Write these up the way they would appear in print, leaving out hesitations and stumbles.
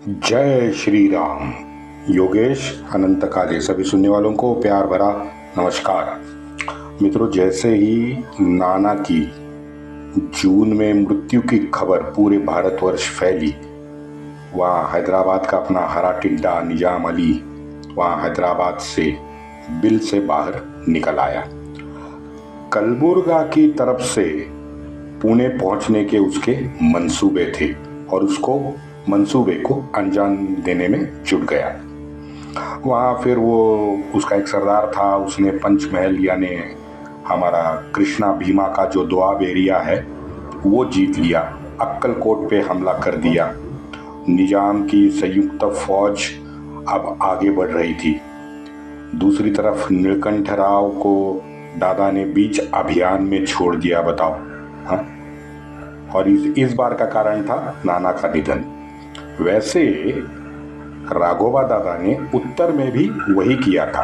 जय श्री राम। योगेश अनंत काले सभी सुनने वालों को प्यार भरा नमस्कार। मित्रों, जैसे ही नाना की जून में मृत्यु की खबर पूरे भारतवर्ष फैली, वहाँ हैदराबाद का अपना हरा टिड्डा निजाम अली वहाँ हैदराबाद से बिल से बाहर निकल आया। कलबुर्गा की तरफ से पुणे पहुंचने के उसके मंसूबे थे और उसको मंसूबे को अंजाम देने में जुट गया। वहाँ फिर वो उसका एक सरदार था, उसने पंचमहल यानी हमारा कृष्णा भीमा का जो दोआब एरिया है वो जीत लिया। अक्कलकोट पे हमला कर दिया। निजाम की संयुक्त फौज अब आगे बढ़ रही थी। दूसरी तरफ नीलकंठ राव को दादा ने बीच अभियान में छोड़ दिया, बताओ। हाँ, और इस बार का कारण था नाना का निधन। वैसे राघोबा दादा ने उत्तर में भी वही किया था।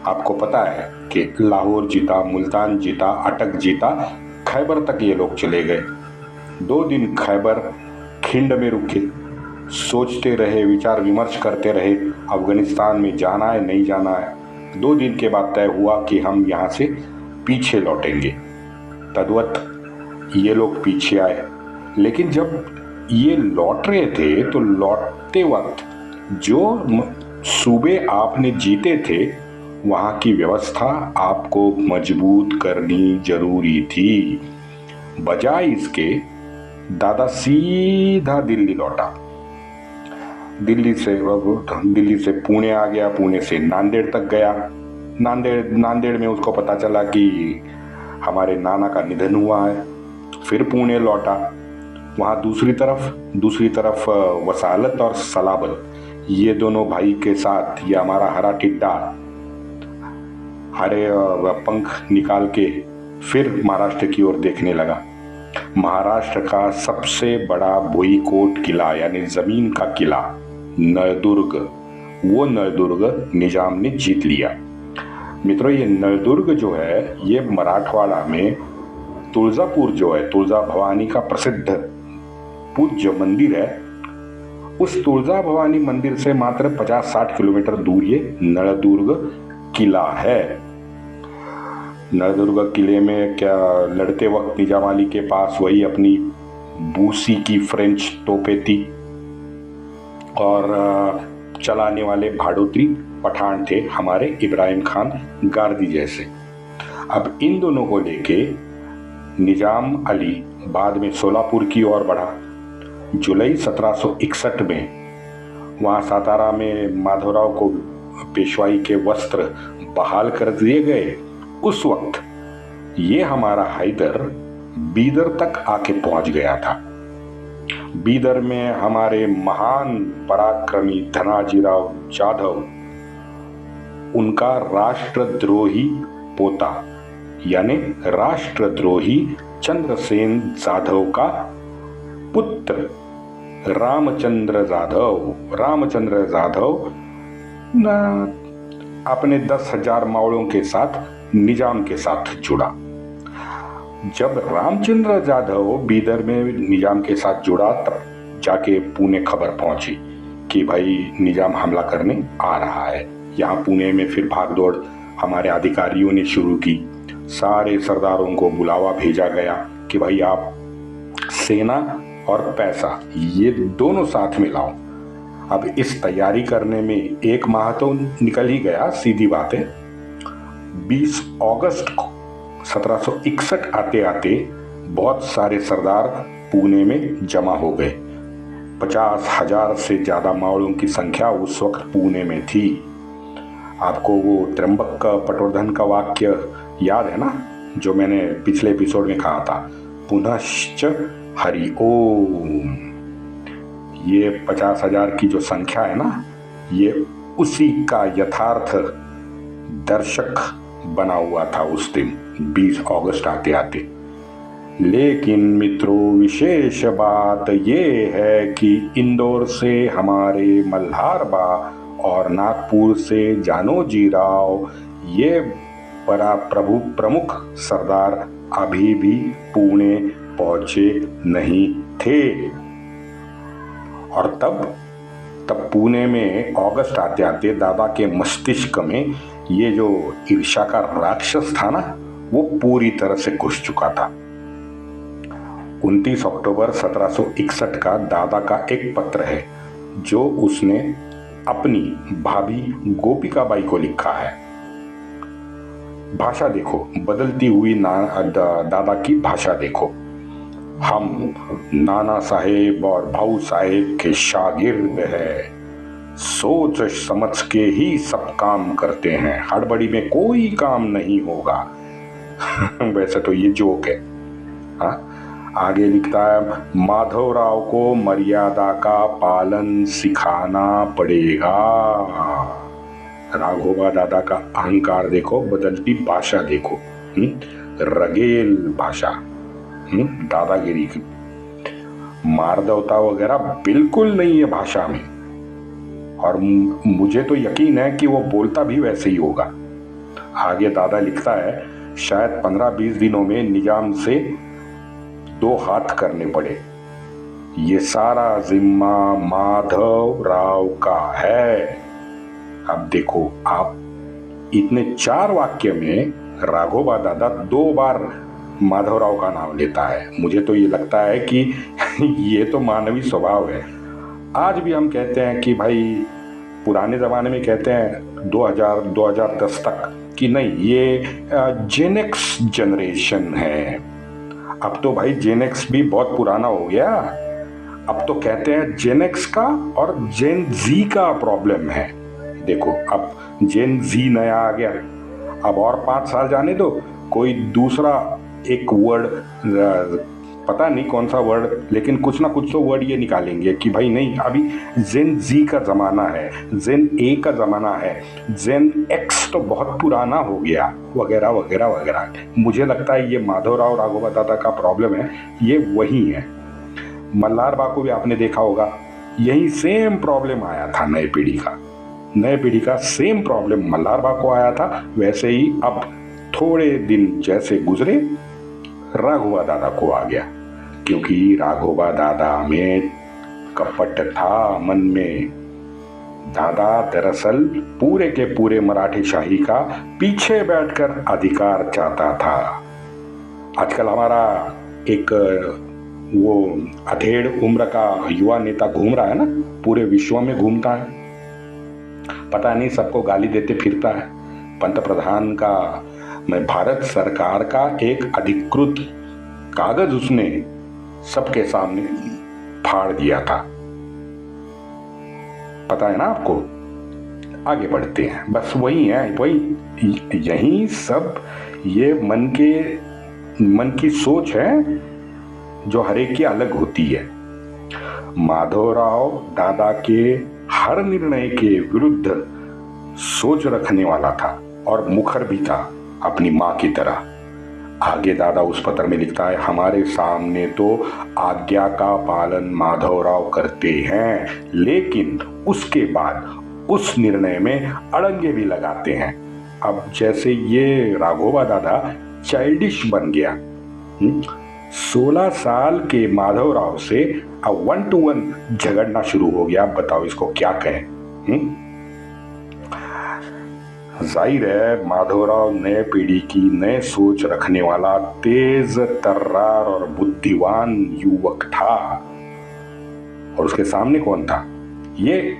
आपको पता है कि लाहौर जीता, मुल्तान जीता, अटक जीता, खैबर तक ये लोग चले गए। 2 दिन खैबर खिंड में रुके, सोचते रहे, विचार विमर्श करते रहे अफगानिस्तान में जाना है नहीं जाना है। 2 दिन के बाद तय हुआ कि हम यहाँ से पीछे लौटेंगे। तद्वत ये लोग पीछे आए। लेकिन जब ये लौट रहे थे तो लौटते वक्त जो सूबे आपने जीते थे वहाँ की व्यवस्था आपको मजबूत करनी जरूरी थी। बजाय इसके दादा सीधा दिल्ली लौटा। दिल्ली से पुणे आ गया, पुणे से नांदेड़ तक गया। नांदेड़ में उसको पता चला कि हमारे नाना का निधन हुआ है। फिर पुणे लौटा। वहाँ दूसरी तरफ वसालत और सलाबल, ये दोनों भाई के साथ ये हमारा हरा टिड्डा हरे पंख निकाल के फिर महाराष्ट्र की ओर देखने लगा। महाराष्ट्र का सबसे बड़ा भुईकोट किला यानी जमीन का किला नळदुर्ग, वो नळदुर्ग निजाम ने जीत लिया। मित्रों, ये नळदुर्ग जो है ये मराठवाड़ा में तुळजापुर जो है, तुळजा भवानी का प्रसिद्ध पूज्य मंदिर है, उस तुळजा भवानी मंदिर से मात्र 50-60 किलोमीटर दूर ये नळदुर्ग किला है। नळदुर्ग किले में क्या लड़ते वक्त निजाम अली के पास वही अपनी बूसी की फ्रेंच तोपें थी और चलाने वाले भाड़ोत्री पठान थे हमारे इब्राहिम खान गारदी जैसे। अब इन दोनों को लेके निजाम अली बाद में सोलापुर की ओर बढ़ा। जुलाई 1761 में वहाँ सातारा में माधवराव को पेशवाई के वस्त्र बहाल कर दिए गए। उस वक्त ये हमारा हैदर बीदर तक आके पहुंच गया था। बीदर में हमारे महान पराक्रमी धनाजीराव जाधव, उनका राष्ट्रद्रोही पोता यानी राष्ट्रद्रोही चंद्रसेन जाधव का पुत्र रामचंद्र जाधव अपने 10,000 मावड़ों के साथ निजाम के साथ जुड़ा। जब रामचंद्र जाधव बीदर में निजाम के साथ जुड़ा तब जाके पुणे खबर पहुंची कि भाई निजाम हमला करने आ रहा है। यहाँ पुणे में फिर भागदौड़ हमारे अधिकारियों ने शुरू की। सारे सरदारों को बुलावा भेजा गया कि भाई आप सेना और पैसा ये दोनों साथ में लाओ। अब इस तैयारी करने में 1 माह तो निकल ही गया, सीधी बात है। 20 अगस्त को 1761 आते आते बहुत सारे सरदार पुणे में जमा हो गए। 50,000 से ज्यादा मावड़ों की संख्या उस वक्त पुणे में थी। आपको वो त्र्यंबक पटवर्धन का वाक्य याद है ना, जो मैंने पिछले एपिसोड में कहा था, पुनश्च हरि ओम। ये 50,000 की जो संख्या है ना, ये उसी का यथार्थ दर्शक बना हुआ था उस दिन 20 अगस्त आते आते। लेकिन मित्रों, विशेष बात ये है कि इंदौर से हमारे मल्हारबा और नागपुर से जानोजी राव, ये बड़ा प्रमुख सरदार अभी भी पुणे पहुंचे नहीं थे। और तब पुणे में अगस्त आते आते दादा के मस्तिष्क में ये जो ईर्ष्या का राक्षस था ना, वो पूरी तरह से घुस चुका था। 29 अक्टूबर 1761 का दादा का एक पत्र है जो उसने अपनी भाभी गोपिकाबाई को लिखा है। भाषा देखो, बदलती हुई दादा की भाषा देखो। हम नाना साहेब और भाऊ साहेब के शागिर्द हैं, सोच समझ के ही सब काम करते हैं, हड़बड़ी में कोई काम नहीं होगा। वैसे तो ये जोक है। हाँ, आगे लिखता है, माधवराव को मर्यादा का पालन सिखाना पड़ेगा। राघोबा दादा का अहंकार देखो, बदलती भाषा देखो, रगेल भाषा, दादागिरी की, मारदवता वगैरह बिल्कुल नहीं है भाषा में। और मुझे तो यकीन है कि वो बोलता भी वैसे ही होगा। आगे दादा लिखता है, शायद 15-20 दिनों में निजाम से 2 हाथ करने पड़े। ये सारा जिम्मा माधव राव का है। अब देखो, आप इतने 4 वाक्य में राघोबा दादा 2 बार माधवराव का नाम लेता है। मुझे तो ये लगता है कि ये तो मानवीय स्वभाव है। आज भी हम कहते हैं कि भाई, पुराने ज़माने में कहते हैं 2010 तक कि नहीं, ये जेनेक्स जनरेशन है। अब तो भाई जेनेक्स भी बहुत पुराना हो गया। अब तो कहते हैं जेनेक्स का और जेन जी का प्रॉब्लम है। देखो, अब जेन जी नया आ गया, अब और 5 साल जाने दो, कोई दूसरा एक वर्ड, पता नहीं कौन सा वर्ड, लेकिन कुछ ना कुछ तो वर्ड ये निकालेंगे कि भाई नहीं, अभी जेन जी का ज़माना है, जेन ए का ज़माना है, जेन एक्स तो बहुत पुराना हो गया, वगैरह वगैरह वगैरह। मुझे लगता है ये माधवराव राघोबा दादा का प्रॉब्लम है, ये वही है। मल्हार बा को भी आपने देखा होगा, यही सेम प्रॉब्लम आया था। नए पीढ़ी का सेम प्रॉब्लम मल्हार बा को आया था। वैसे ही अब थोड़े दिन जैसे गुजरे, राघोबा दादा को आ गया, क्योंकि राघोबा दादा में कपट था मन में। दादा दरअसल पूरे के पूरे मराठी शाही का पीछे बैठकर अधिकार चाहता था। आजकल हमारा एक वो अधेड़ उम्र का युवा नेता घूम रहा है ना, पूरे विश्व में घूमता है, पता नहीं सबको गाली देते फिरता है। पंतप्रधान का, मैं भारत सरकार का एक अधिकृत कागज उसने सबके सामने फाड़ दिया था। पता है ना आपको। आगे बढ़ते हैं, बस वही है, वही यही सब ये मन की सोच है जो हर एक की अलग होती है। माधवराव दादा के हर निर्णय के विरुद्ध सोच रखने वाला था और मुखर भी था अपनी माँ की तरह। आगे दादा उस पत्र में लिखता है, हमारे सामने तो आज्ञा का पालन माधवराव करते हैं, लेकिन उसके बाद उस निर्णय में अड़ंगे भी लगाते हैं। अब जैसे ये राघोबा दादा चाइल्डिश बन गया। 16 साल के माधवराव से अब 1-to-1 झगड़ना शुरू हो गया। बताओ इसको क्या कहें। जाहिर है माधवराव नए पीढ़ी की नए सोच रखने वाला तेज तर्रार और बुद्धिमान युवक था, और उसके सामने कौन था? ये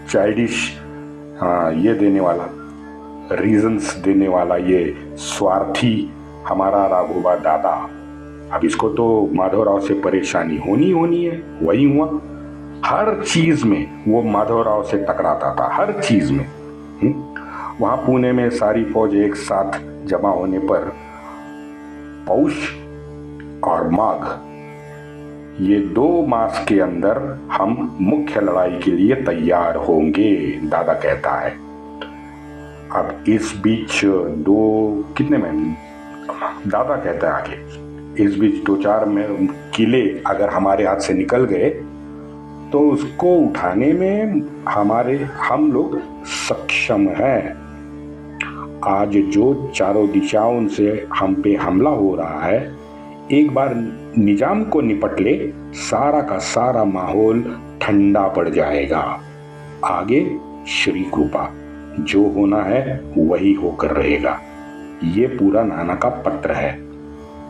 चाइल्डिश, ये देने वाला, रीजंस देने वाला, ये स्वार्थी हमारा राघोबा दादा। अब इसको तो माधवराव से परेशानी होनी है। वही हुआ, हर चीज में वो माधवराव से टकराता था, हर चीज में। वहां पुणे में सारी फौज एक साथ जमा होने पर पौष और माघ, ये 2 मास के अंदर हम मुख्य लड़ाई के लिए तैयार होंगे, दादा कहता है। अब इस बीच कितने महीने, दादा कहता है आगे, इस बीच 2-4 में किले अगर हमारे हाथ से निकल गए तो उसको उठाने में हम लोग सक्षम हैं। आज जो चारों दिशाओं से हम पे हमला हो रहा है, एक बार निजाम को निपट ले, सारा का सारा माहौल ठंडा पड़ जाएगा। आगे श्री कृपा, जो होना है वही होकर रहेगा। ये पूरा नाना का पत्र है।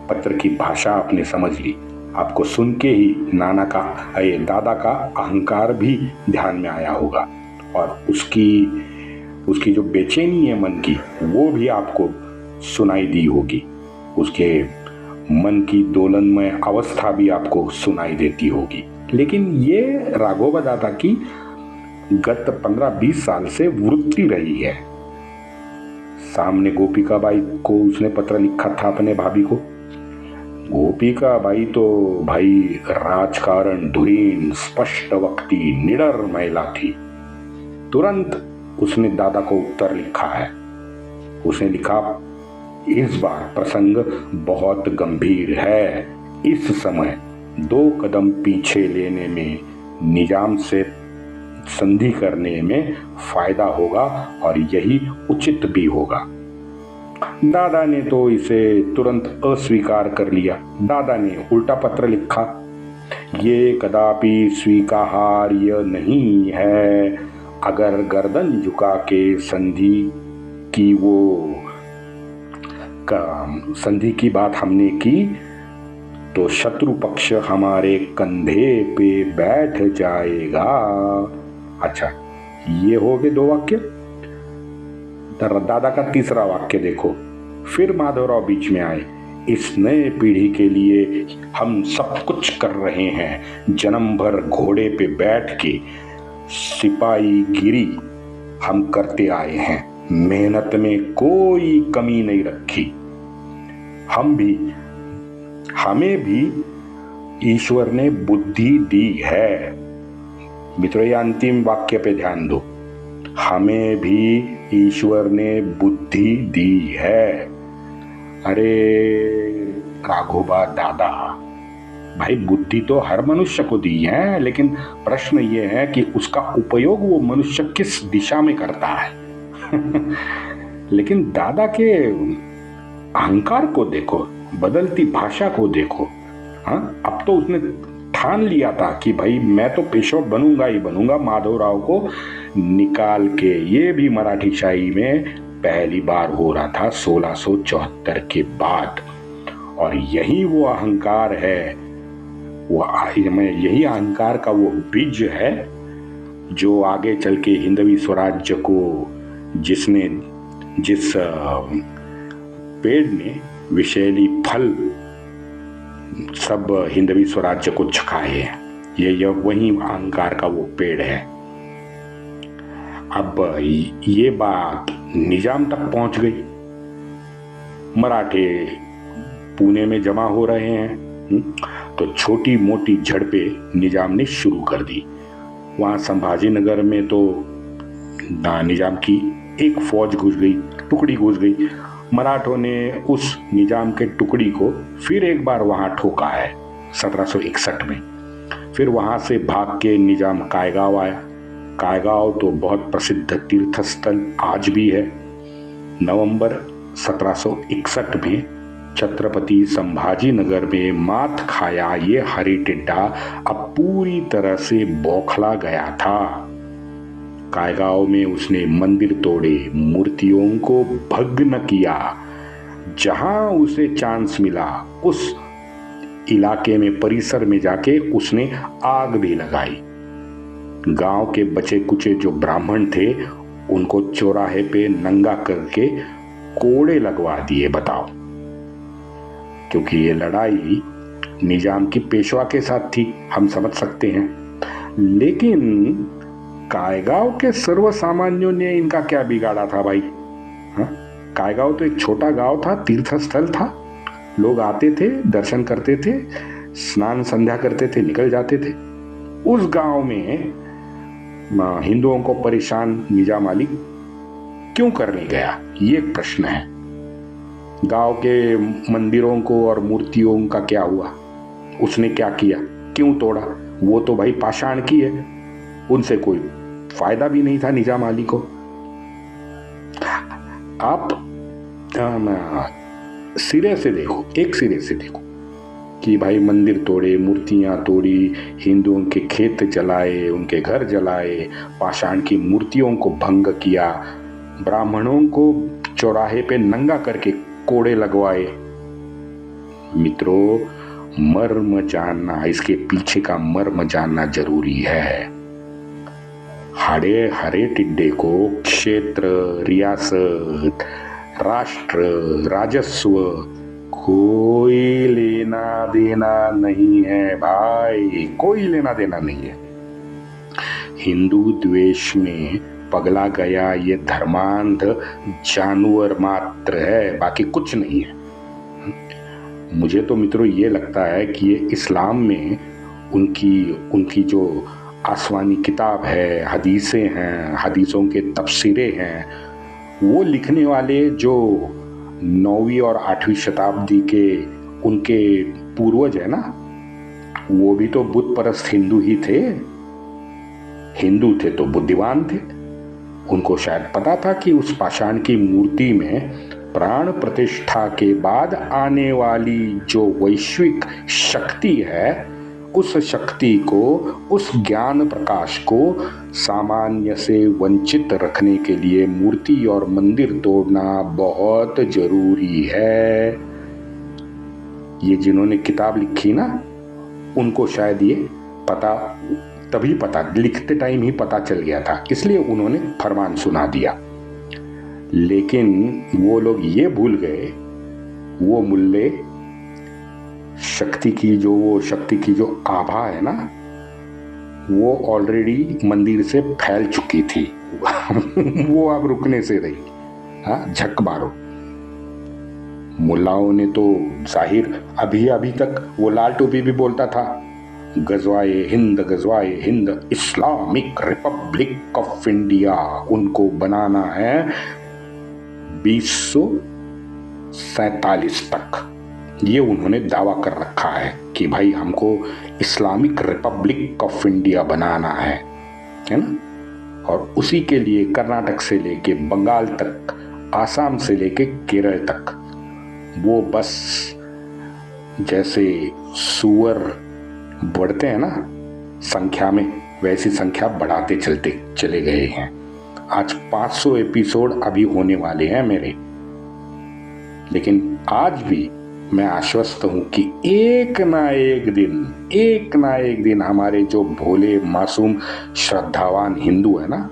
पत्र की भाषा आपने समझ ली। आपको सुन के ही नाना का दादा का अहंकार भी ध्यान में आया होगा, और उसकी जो बेचैनी है मन की, वो भी आपको सुनाई दी होगी। उसके मन की दोलनमय अवस्था भी आपको सुनाई देती होगी। लेकिन ये राघोबा दादा की गत 15-20 साल से वृत्ति रही है। सामने गोपिका बाई को उसने पत्र लिखा था अपने भाभी को। गोपिका बाई तो भाई राजकारण धुरीन, स्पष्ट वक्ती, निडर महिला थी। तुरंत उसने दादा को उत्तर लिखा है। उसने लिखा, इस बार प्रसंग बहुत गंभीर है। इस समय 2 कदम पीछे लेने में, निजाम से संधि करने में फायदा होगा और यही उचित भी होगा। दादा ने तो इसे तुरंत अस्वीकार कर लिया। दादा ने उल्टा पत्र लिखा, ये कदापि स्वीकार्य नहीं है। अगर गर्दन झुका के संधि की बात हमने की तो शत्रु पक्ष हमारे कंधे पे बैठ जाएगा। अच्छा, ये हो गए 2 वाक्य। दादा का तीसरा वाक्य देखो। फिर माधवराव बीच में आए, इस नए पीढ़ी के लिए हम सब कुछ कर रहे हैं। जन्म भर घोड़े पे बैठ के सिपाहीगिरी हम करते आए हैं। मेहनत में कोई कमी नहीं रखी। हमें भी ईश्वर ने बुद्धि दी है। मित्रों, ये अंतिम वाक्य पे ध्यान दो। हमें भी ईश्वर ने बुद्धि दी है। अरे राघोबा दादा, भाई बुद्धि तो हर मनुष्य को दी है, लेकिन प्रश्न ये है कि उसका उपयोग वो मनुष्य किस दिशा में करता है। लेकिन दादा के अहंकार को देखो, बदलती भाषा को देखो। हाँ, अब तो उसने ठान लिया था कि भाई मैं तो पेशवा बनूंगा ही बनूंगा। माधवराव को निकाल के, ये भी मराठी शाही में पहली बार हो रहा था 1674 के बाद। और यही वो अहंकार है, यही अहंकार का वो बीज है जो आगे चल के हिंदवी स्वराज्य को, जिस पेड़ ने विषैली फल सब हिंदवी स्वराज्य को छकाए हैं। ये वही अहंकार का वो पेड़ है। अब ये बात निजाम तक पहुंच गई। मराठे पुणे में जमा हो रहे हैं, तो छोटी मोटी झड़पें निजाम ने शुरू कर दी। वहां संभाजी नगर में तो निजाम की एक फौज घुस गई, टुकड़ी घुस गई। मराठों ने उस निजाम के टुकड़ी को फिर एक बार वहां ठोका है 1761 में। फिर वहां से भाग के निजाम कायगांव आया। कायगांव तो बहुत प्रसिद्ध तीर्थ स्थल आज भी है। नवंबर 1761 में छत्रपति संभाजी नगर में मात खाया ये हरी टिड्डा अब पूरी तरह से बौखला गया था। कायगांव में उसने मंदिर तोड़े, मूर्तियों को भग्न किया। जहां उसे चांस मिला उस इलाके में, परिसर में जाके उसने आग भी लगाई। गांव के बचे कुचे जो ब्राह्मण थे उनको चौराहे पे नंगा करके कोड़े लगवा दिए। बताओ, क्योंकि ये लड़ाई निजाम की पेशवा के साथ थी, हम समझ सकते हैं। लेकिन कायगांव के सर्व सामान्यों ने इनका क्या बिगाड़ा था भाई? हाँ? कायगांव तो एक छोटा गांव था, तीर्थ स्थल था। लोग आते थे, दर्शन करते थे, स्नान संध्या करते थे, निकल जाते थे। उस गांव में हिंदुओं को परेशान निजाम अली क्यों करने गया, ये प्रश्न है। गांव के मंदिरों को और मूर्तियों का क्या हुआ? उसने क्या किया, क्यों तोड़ा? वो तो भाई पाषाण की है, उनसे कोई फायदा भी नहीं था निजाम अली को। आप सिरे से देखो, एक सिरे से देखो कि भाई मंदिर तोड़े, मूर्तियां तोड़ी, हिंदुओं के खेत जलाए, उनके घर जलाए, पाषाण की मूर्तियों को भंग किया, ब्राह्मणों को चौराहे पे नंगा करके कोड़े लगवाए। मित्रों, मर्म जानना, इसके पीछे का मर्म जानना जरूरी है। हरे टिड्डे को क्षेत्र, रियासत, राष्ट्र, राजस्व कोई लेना देना नहीं है भाई, कोई लेना देना नहीं है। हिंदू द्वेष में पगला गया ये धर्मांध जानवर मात्र है, बाकी कुछ नहीं है। मुझे तो मित्रों ये लगता है कि ये इस्लाम में उनकी जो आसमानी किताब है, हदीसें हैं, हदीसों के तफसीरें हैं, वो लिखने वाले जो 9वीं और 8वीं शताब्दी के उनके पूर्वज है ना, वो भी तो बुत परस्त हिंदू ही थे। हिंदू थे तो बुद्धिमान थे। उनको शायद पता था कि उस पाषाण की मूर्ति में प्राण प्रतिष्ठा के बाद आने वाली जो वैश्विक शक्ति है, उस शक्ति को, उस ज्ञान प्रकाश को सामान्य से वंचित रखने के लिए मूर्ति और मंदिर तोड़ना बहुत जरूरी है। ये जिन्होंने किताब लिखी ना, उनको शायद ये पता, तभी पता, लिखते टाइम ही पता चल गया था, इसलिए उन्होंने फरमान सुना दिया। लेकिन वो लोग ये भूल गए, वो मुल्ले, शक्ति की जो आभा है ना, वो ऑलरेडी मंदिर से फैल चुकी थी। वो अब रुकने से रही। हाँ, झक मारो। मुल्लाओं ने तो जाहिर अभी तक वो लाल टोपी भी बोलता था, गजवाए Hind Islamic republic of India उनको बनाना है 2047 तक। ये उन्होंने दावा कर रखा है कि भाई हमको इस्लामिक रिपब्लिक ऑफ इंडिया बनाना है ना। और उसी के लिए कर्नाटक से लेके बंगाल तक, आसाम से लेके केरल तक, वो बस जैसे सुअर बढ़ते हैं ना संख्या में, वैसी संख्या बढ़ाते चलते चले गए हैं। आज 500 एपिसोड अभी होने वाले हैं मेरे, लेकिन आज भी मैं आश्वस्त हूं कि एक ना एक दिन हमारे जो भोले मासूम श्रद्धावान हिंदू है ना,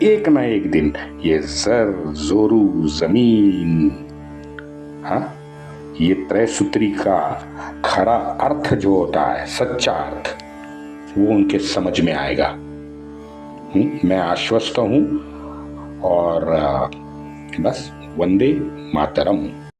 एक ना एक दिन ये जर जोरू जमीन, हाँ, ये त्रैसूत्री का खरा अर्थ जो होता है, सच्चा अर्थ, वो उनके समझ में आएगा। मैं आश्वस्त हूं। और बस, वंदे मातरम।